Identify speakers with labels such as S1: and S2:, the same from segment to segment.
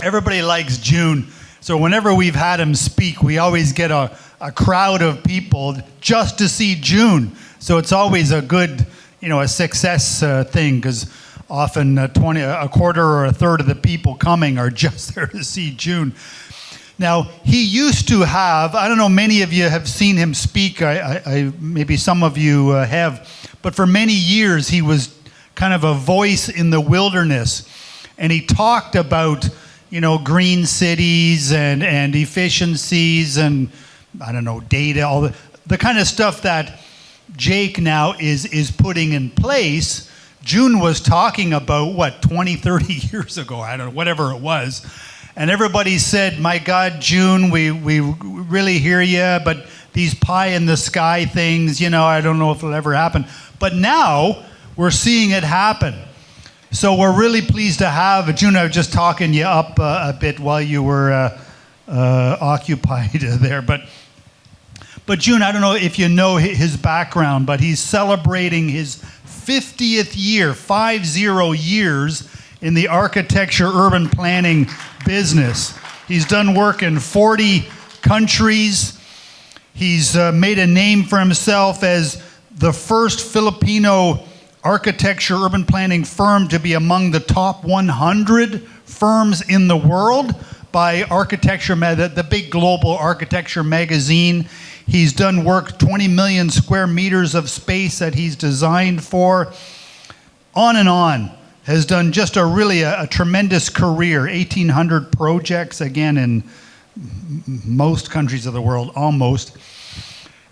S1: everybody likes June. So whenever we've had him speak, we always get a crowd of people just to see June. So it's always a good, a success thing, because often a quarter or a third of the people coming are just there to see June. Now, he used to have, I don't know, many of you have seen him speak, maybe some of you have, but for many years he was kind of a voice in the wilderness. And he talked about, green cities and efficiencies and, I don't know, data, all the kind of stuff that Jake now is putting in place. June was talking about, 20, 30 years ago, I don't know, whatever it was. And everybody said, my God, June, we really hear you, but these pie in the sky things, I don't know if it'll ever happen. But now we're seeing it happen. So we're really pleased to have, June, I was just talking you up a bit while you were occupied there. But June, I don't know if you know his background, but he's celebrating his 50th year, 50 years, in the architecture urban planning business. He's done work in 40 countries. He's made a name for himself as the first Filipino architecture urban planning firm to be among the top 100 firms in the world by Architecture, the big global architecture magazine. He's done work, 20 million square meters of space that he's designed for. On and on. Has done just a tremendous career, 1,800 projects, again, in most countries of the world, almost.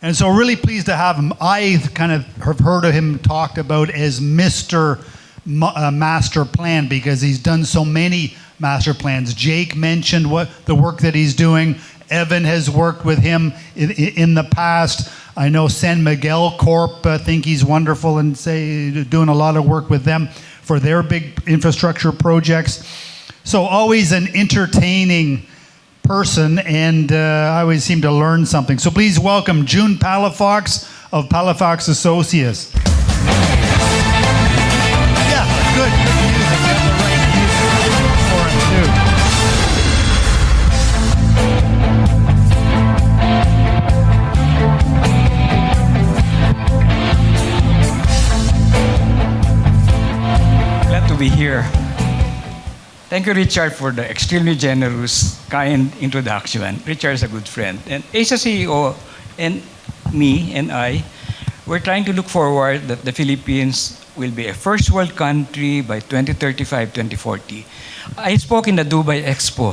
S1: And so really pleased to have him. I kind of have heard of him talked about as Mr. Master Plan, because he's done so many master plans. Jake mentioned the work that he's doing. Evan has worked with him in the past. I know San Miguel Corp, I think he's wonderful and doing a lot of work with them for their big infrastructure projects. So always an entertaining person, and I always seem to learn something. So please welcome June Palafox of Palafox Associates. Yeah, good music. You have the right music for it too.
S2: To be here. Thank you, Richard, for the extremely generous, kind introduction. Richard is a good friend. And as a CEO, and me and I, we're trying to look forward that the Philippines will be a first world country by 2035, 2040. I spoke in the Dubai Expo,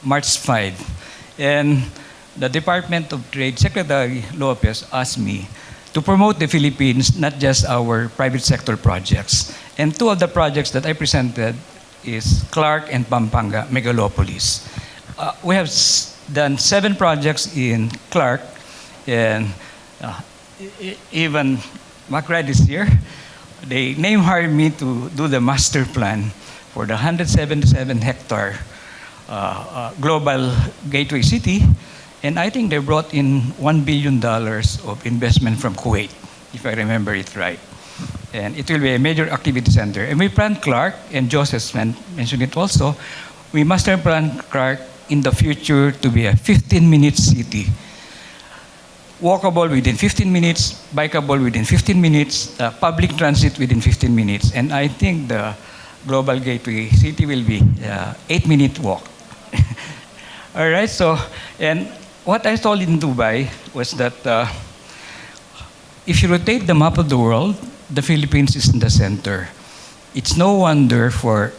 S2: March 5, and the Department of Trade Secretary Lopez asked me to promote the Philippines, not just our private sector projects. And two of the projects that I presented is Clark and Pampanga megalopolis. We have done 7 projects in Clark, and even McRae this year, they hired me to do the master plan for the 177 hectare global gateway city. And I think they brought in $1 billion of investment from Kuwait, if I remember it right. And it will be a major activity center. And we plan Clark, and Joseph mentioned it also, we master plan Clark in the future to be a 15-minute city. Walkable within 15 minutes, bikeable within 15 minutes, public transit within 15 minutes. And I think the global gateway city will be 8-minute walk. All right, so, and what I told in Dubai was that if you rotate the map of the world, the Philippines is in the center. It's no wonder for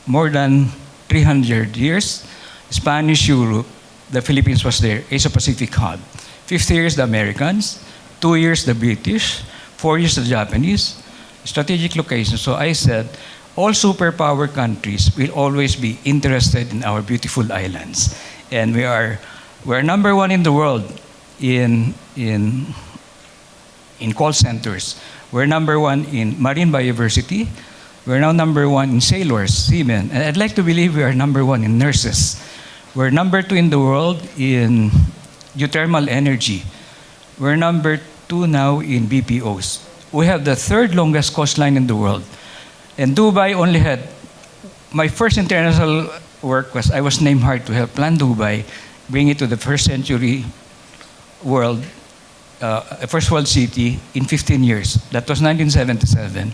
S2: more than 300 years, Spanish Europe, the Philippines was their Asia-Pacific hub. 50 years the Americans, 2 years the British, 4 years the Japanese, strategic location. So I said, all superpower countries will always be interested in our beautiful islands. And we're number 1 in the world in call centers. We're number 1 in marine biodiversity. We're now number 1 in sailors, seamen. And I'd like to believe we are number 1 in nurses. We're number 2 in the world in geothermal energy. We're number 2 now in BPOs. We have the 3rd longest coastline in the world. And Dubai only had, my first international work was I was named hard to help plan Dubai, bring it to the first century world, first world city in 15 years. That was 1977.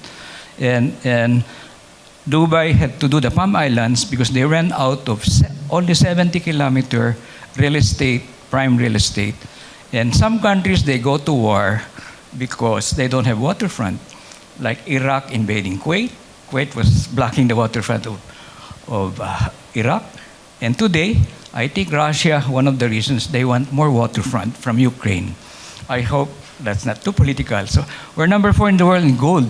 S2: And Dubai had to do the Palm Islands because they ran out of only 70-kilometer real estate, prime real estate. And some countries, they go to war because they don't have waterfront, like Iraq invading Kuwait. Kuwait was blocking the waterfront of Iraq. And today, I think Russia, one of the reasons they want more waterfront from Ukraine. I hope that's not too political. So we're number 4 in the world in gold.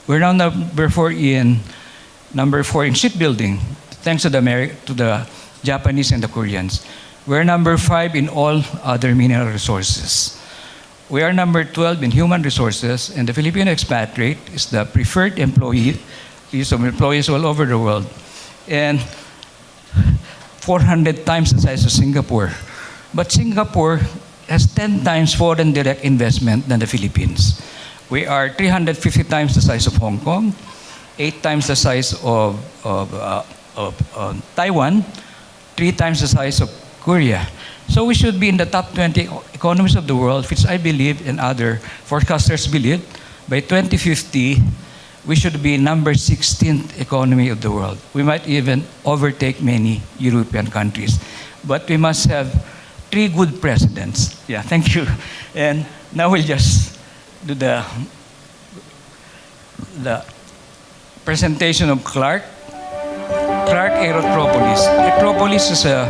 S2: We're now number 4 in shipbuilding, thanks to the Japanese and the Koreans. We're number 5 in all other mineral resources. We are number 12 in human resources, and the Filipino expatriate is the preferred employee of employees all over the world. And 400 times the size of Singapore. But Singapore has 10 times foreign direct investment than the Philippines. We are 350 times the size of Hong Kong, 8 times the size of Taiwan, 3 times the size of Korea. So we should be in the top 20 economies of the world, which I believe and other forecasters believe by 2050, we should be number 16th economy of the world. We might even overtake many European countries. But we must have 3 good presidents. Yeah, thank you. And now we'll just do the presentation of Clark Aerotropolis. Aerotropolis is a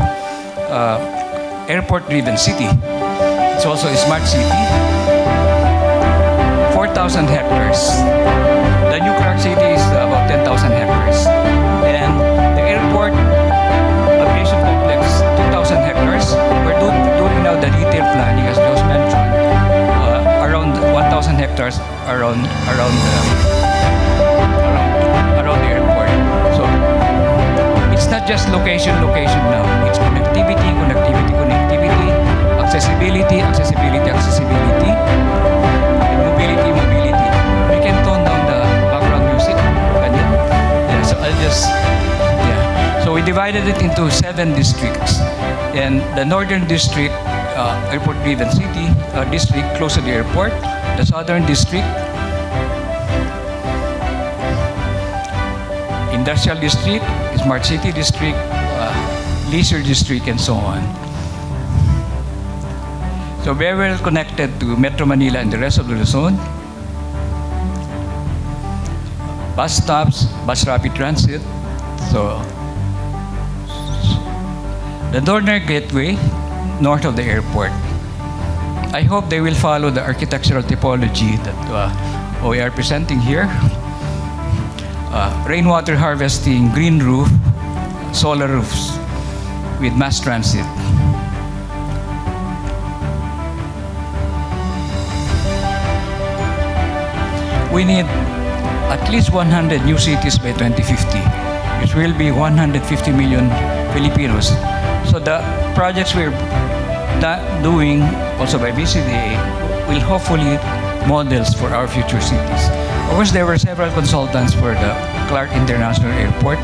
S2: airport-driven city. It's also a smart city. 4,000 hectares. The new Clark City is about 10,000 hectares. And the airport aviation complex, 2,000 hectares. We're doing now the detailed planning, as Josh mentioned, around 1,000 hectares around the airport. So it's not just location now. It's connectivity, accessibility, and mobility. We can tone down the background music. Yeah, so I'll just, yeah. So we divided it into 7 districts. And the northern district, airport-driven city, district close to the airport. The southern district, industrial district, smart city district, leisure district, and so on. So very well connected to Metro Manila and the rest of the Luzon. Bus stops, bus rapid transit. So the northern gateway, north of the airport. I hope they will follow the architectural typology that we are presenting here. Rainwater harvesting, green roof, solar roofs with mass transit. We need at least 100 new cities by 2050, which will be 150 million Filipinos. So the projects we're doing also by BCDA will hopefully models for our future cities. Of course, there were several consultants for the Clark International Airport.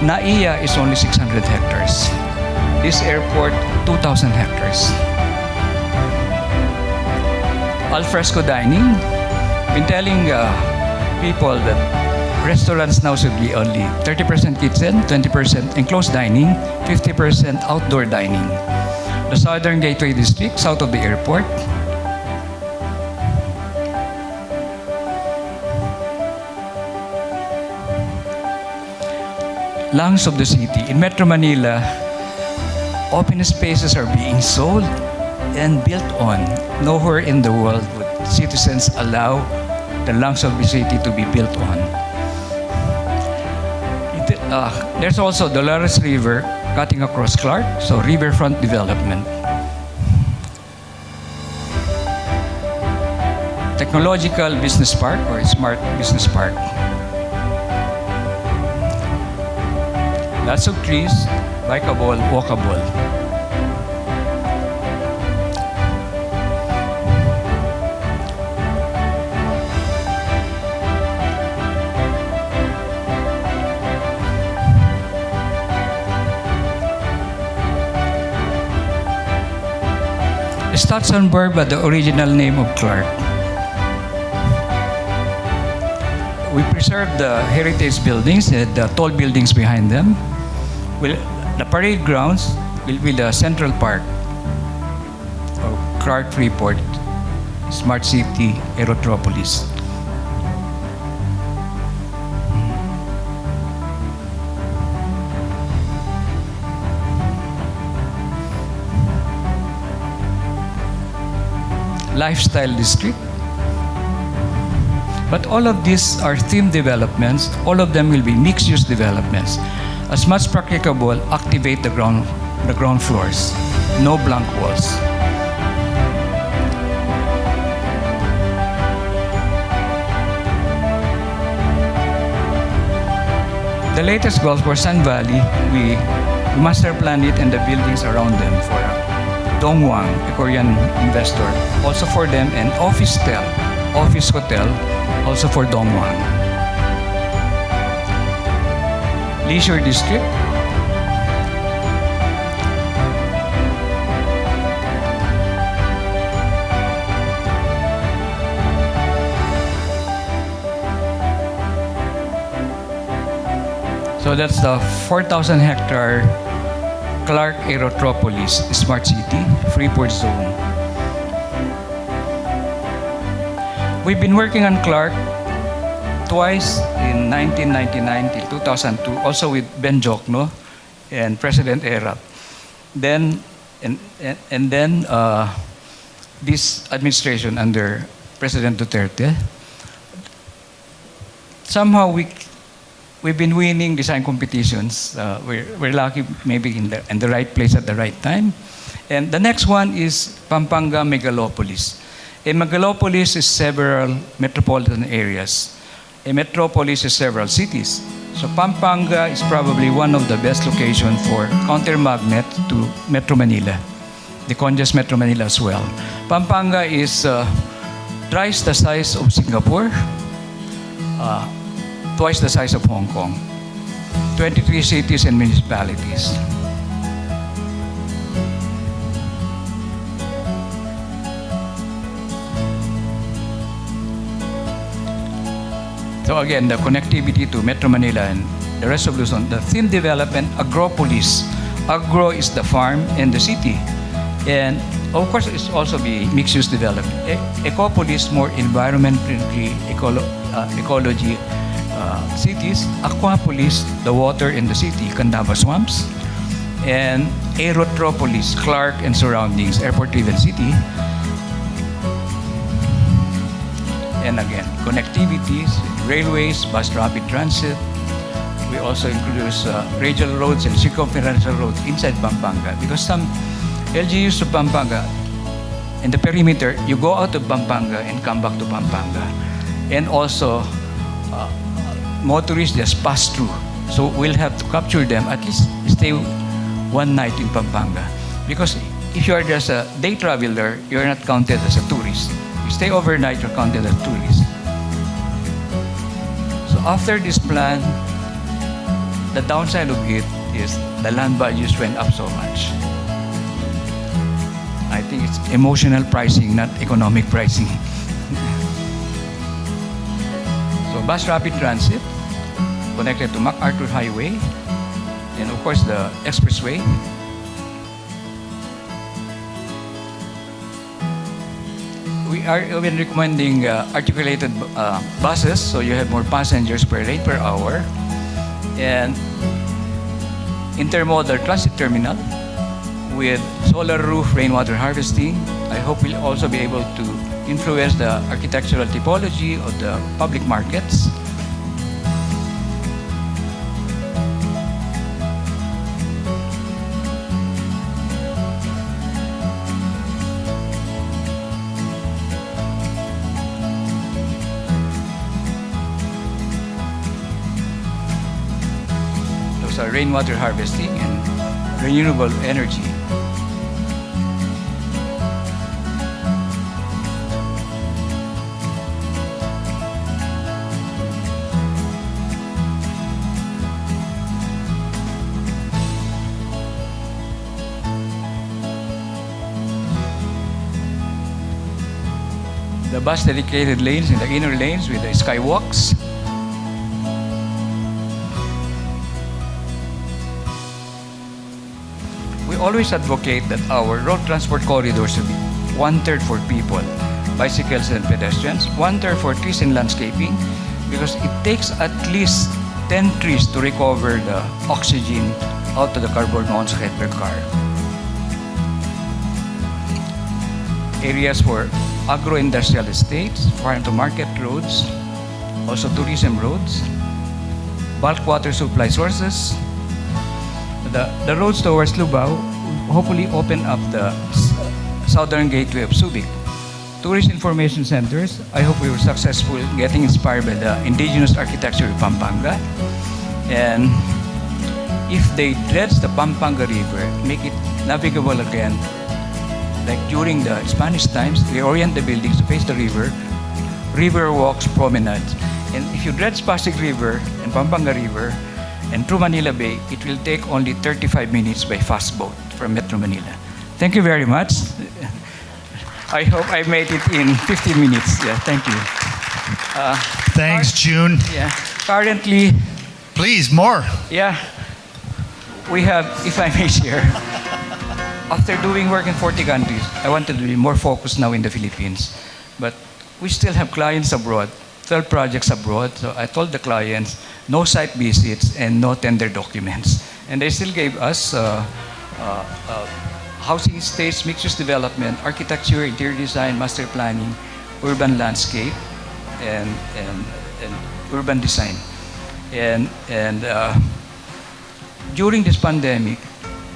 S2: NAIA is only 600 hectares. This airport, 2,000 hectares. Alfresco dining. Been telling people that restaurants now should be only 30% kitchen, 20% enclosed dining, 50% outdoor dining. The Southern Gateway District, south of the airport. Lungs of the city. In Metro Manila, open spaces are being sold and built on. Nowhere in the world would citizens allow the lungs of the city to be built on. There's also Dolores River cutting across Clark, so riverfront development. Technological business park or smart business park. Lots of trees, bikeable, walkable. Saxon verb, but the original name of Clark. We preserve the heritage buildings, the tall buildings behind them. The parade grounds will be the central park of Clark Freeport, Smart City, Aerotropolis. Lifestyle district. But all of these are theme developments. All of them will be mixed-use developments. As much practicable, activate the ground floors. No blank walls. The latest goals for Sun Valley, we master plan it and the buildings around them for Dongwang, a Korean investor, also for them, and office hotel, also for Dongwang. Leisure district. So that's the 4,000 hectare Clark Aerotropolis Smart City, Freeport Zone. We've been working on Clark twice in 1999 till 2002, also with Ben Jokno and President Erap. Then, this administration under President Duterte, somehow we've been winning design competitions. We're lucky maybe in the right place at the right time. And the next one is Pampanga Megalopolis. A megalopolis is several metropolitan areas. A metropolis is several cities. So Pampanga is probably one of the best locations for counter-magnet to Metro Manila, the congested Metro Manila as well. Pampanga is thrice the size of Singapore, twice the size of Hong Kong, 23 cities and municipalities. So again, the connectivity to Metro Manila and the rest of Luzon, the theme development, agropolis. Agro is the farm and the city. And of course, it's also be mixed-use development. Ecopolis, more environment-friendly ecology cities. Aquapolis, the water in the city, Candaba swamps. And Aerotropolis, Clark and surroundings, airport-driven city. And again, connectivities, railways, bus rapid transit. We also introduce radial roads and circumferential roads inside Pampanga because some LGUs of Pampanga, in the perimeter, you go out of Pampanga and come back to Pampanga. And also, motorists just pass through. So we'll have to capture them, at least stay one night in Pampanga. Because if you are just a day traveler, you're not counted as a tourist. You stay overnight, you're counted as tourist. So after this plan, the downside of it is the land values went up so much. I think it's emotional pricing, not economic pricing. So bus rapid transit connected to MacArthur Highway and of course the expressway. We are even recommending articulated buses, so you have more passengers per lane per hour. And intermodal transit terminal with solar roof rainwater harvesting. I hope we'll also be able to influence the architectural typology of the public markets. Those are rainwater harvesting and renewable energy. the bus dedicated lanes and the inner lanes with the skywalks. We always advocate that our road transport corridors should be 1/3 for people, bicycles and pedestrians, 1/3 for trees and landscaping, because it takes at least 10 trees to recover the oxygen out of the carbon monoxide per car. Areas for agro-industrial estates, farm-to-market roads, also tourism roads, bulk water supply sources. The roads towards Lubao hopefully open up the southern gateway of Subic. Tourist information centers, I hope we were successful getting inspired by the indigenous architecture of Pampanga. And if they dredge the Pampanga River, make it navigable again, like during the Spanish times, they orient the buildings to face the river walks, promenades. And if you dredge Pasig River and Pampanga River and through Manila Bay, it will take only 35 minutes by fast boat from Metro Manila. Thank you very much. I hope I made it in 15 minutes. Yeah, thank you.
S1: Thanks, June.
S2: Yeah, currently,
S1: Please, more.
S2: yeah, we have, if I may share, after doing work in 40 countries, I wanted to be more focused now in the Philippines. But we still have clients abroad, 12 projects abroad. So I told the clients, no site visits and no tender documents. And they still gave us housing estates, mixed-use development, architecture, interior design, master planning, urban landscape, and urban design. And during this pandemic,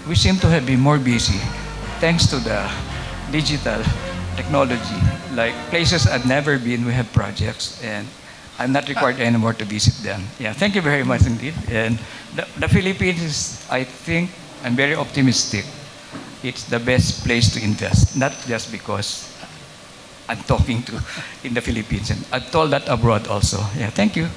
S2: we seem to have been more busy thanks to the digital technology. Like places I've never been, we have projects, and I'm not required anymore to visit them. Yeah, thank you very much indeed. And the Philippines is, I think, I'm very optimistic. It's the best place to invest, not just because I'm talking to in the Philippines. And I've told that abroad also. Yeah, thank you.